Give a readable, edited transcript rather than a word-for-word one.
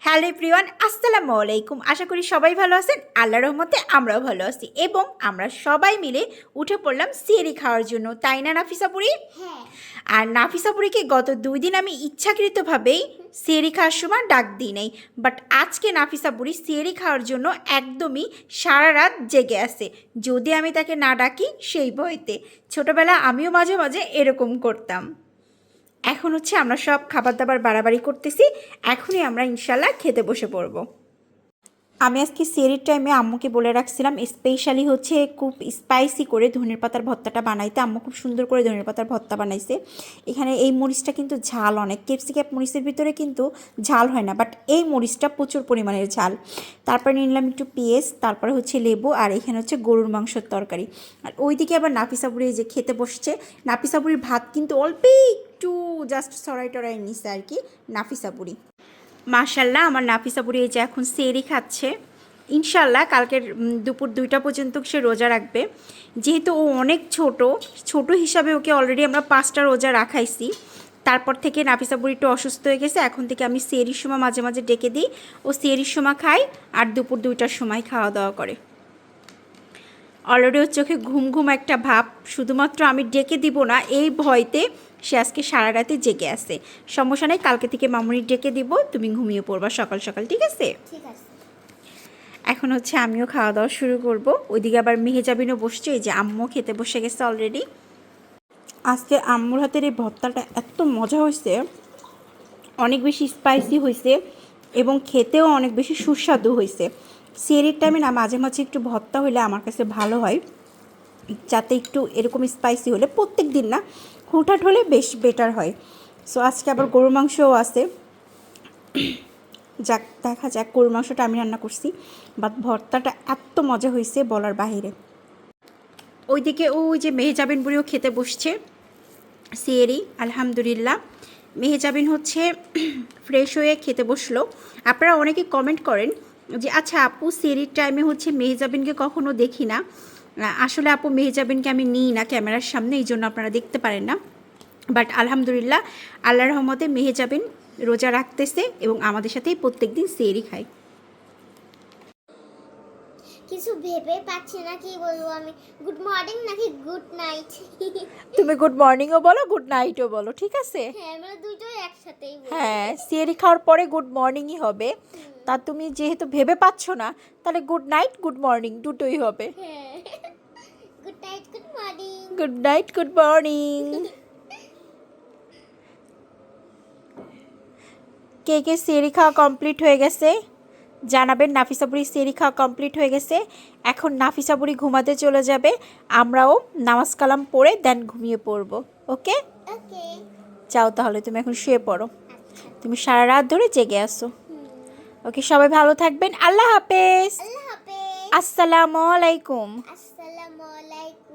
Hello everyone, আসসালামু আলাইকুম। আশা করি সবাই ভালো আছেন। আল্লাহর রহমতে আমরাও ভালো আছি এবং আমরা সবাই মিলে উঠে পড়লাম সিহরি খাওয়ার জন্য, তাই না নাফিসাপুরি? হ্যাঁ। আর নাফিসাপুরিকে গত 2 দিন আমি ইচ্ছাকৃতভাবেই সিহরি খাওয়ার সময় ডাক দিই নাই, বাট আজকে নাফিসাপুরি সিহরি খাওয়ার জন্য একদমই সারা রাত জেগে আছে। যদি আমি তাকে না ডাকি সেই ভয়তে। ছোটোবেলা আমিও মাঝে মাঝে এরকম করতাম। এখন হচ্ছে আমরা সব খাবার দাবার বাড়াবাড়ি করতেছি। এখনই আমরা ইনশাল্লাহ খেতে বসে পড়ব। আমি আজকে সেরির টাইমে আম্মুকে বলে রাখছিলাম স্পেশালি হচ্ছে খুব স্পাইসি করে ধনের পাতার ভর্তাটা বানাইতে। আম্মু খুব সুন্দর করে ধনের পাতার ভর্তা বানাইছে। এখানে এই মরিচটা কিন্তু ঝাল অনেক। ক্যাপসিকাম মরিচের ভিতরে কিন্তু ঝাল হয় না, বাট এই মরিচটা প্রচুর পরিমাণের ঝাল। তারপরে নিলাম একটু পেঁয়াজ, তারপরে হচ্ছে লেবু, আর এখানে হচ্ছে গরুর মাংসের তরকারি। আর ওইদিকে আবার নাফিসাপুরি যে খেতে বসছে। নাফিসাপুরির ভাত কিন্তু অল্প একটু জাস্ট সরাই টরাই নিছে আর কি নাফিসাপুরি। মাশাল্লাহ, আমার নাফিসাপুরি এই যে এখন সেরি খাচ্ছে। ইনশাল্লাহ কালকের দুপুর 2টা পর্যন্ত সে রোজা রাখবে। যেহেতু ও অনেক ছোট হিসাবে ওকে অলরেডি আমরা 5টা রোজা রাখাইছি। তারপর থেকে নাফিসাপুরি একটু অসুস্থ হয়ে গেছে। এখন থেকে আমি সেরির সময় মাঝে মাঝে ডেকে দিই, ও সেরির সময় খায় আর দুপুর 2টার সময় খাওয়া দাওয়া করে। অলরেডি ওর চোখে ঘুম ঘুম একটা ভাব, শুধুমাত্র আমি ডেকে দিব না এই ভয়তে সে আজকে সারা রাতে জেগে আছে। সমস্যা নেই, কালকে থেকে মামুনি ডেকে দিব, তুমি ঘুমিয়ে পড়বা সকাল সকাল, ঠিক আছে? ঠিক আছে। এখন হচ্ছে আমিও খাওয়া দাওয়া শুরু করব। ওইদিকে আবার মেহেজাবিনও বসছে, এই যে আম্মু খেতে বসে গেছে অলরেডি। আজকে আম্মুর হাতের এই ভর্তাটা এত মজা হয়েছে, অনেক বেশি স্পাইসি হয়েছে এবং খেতেও অনেক বেশি সুস্বাদু হয়েছে। সেরির টাইমে না মাঝে মাঝে একটু ভর্তা হলে আমার কাছে ভালো হয়, যাতে একটু এরকম স্পাইসি হলে, প্রত্যেক দিন না, হুটহাট হলে বেশ বেটার হয়। সো আজকে আবার গরুর মাংসও আছে। যাক, দেখা যাক। গরুর মাংসটা আমি রান্না করছি, বাট ভর্তাটা এত মজা হয়েছে বলার বাহিরে। ওইদিকে ওই যে মেহেজাবিন বুড়িও খেতে বসছে সিয়েরি। আলহামদুলিল্লাহ, মেহেজাবিন হচ্ছে ফ্রেশ হয়ে খেতে বসলো। আপনারা অনেকে কমেন্ট করেন যে আচ্ছা আপু সিয়েরির টাইমে হচ্ছে মেহেজাবিনকে কখনো দেখি না। আসলে আপু মেহেজাবিনকে আমি নিই না ক্যামেরার সামনে, এই জন্য আপনারা দেখতে পারেন না। বাট আলহামদুলিল্লাহ, আল্লাহর রহমতে মেহেজাবিন রোজা রাখতেছে এবং আমাদের সাথেই প্রত্যেক দিন সিয়েরি খায়। কিছু ভেবে পাচ্ছি না কি বলবো আমি, গুড মর্নিং নাকি গুড নাইট। তুমি গুড মর্নিংও বলো, গুড নাইটও বলো, ঠিক আছে? হ্যাঁ, মানে দুটোই একসাথেই বলবো। হ্যাঁ, সিয়েরি খাওয়ার পরে গুড মর্নিংই হবে। তা তুমি যেহেতু ভেবে পাচ্ছ না, তাহলে গুড নাইট গুড মর্নিং দুটোই হবে। হ্যাঁ, good night good morning. Good night good morning. কে কে সিয়েরি খাওয়া কমপ্লিট হয়ে গেছে জানাবেন। নাফিসাপুরি সিয়েরি খাওয়া কমপ্লিট হয়ে গেছে। এখন নাফিসাপুরি ঘুমাতে চলে যাবে, আমরাও নামাজ কালাম পড়ে দেন ঘুমিয়ে পড়বো। ওকে, ওকে। যাও তাহলে, তুমি এখন শুয়ে পড়ো। তুমি সারা রাত ধরে জেগে আসো। ওকে, সবাই ভালো থাকবেন। আল্লাহ হাফেজ। আল্লাহ হাফেজ। আসসালামু আলাইকুম। আসসালামু আলাইকুম।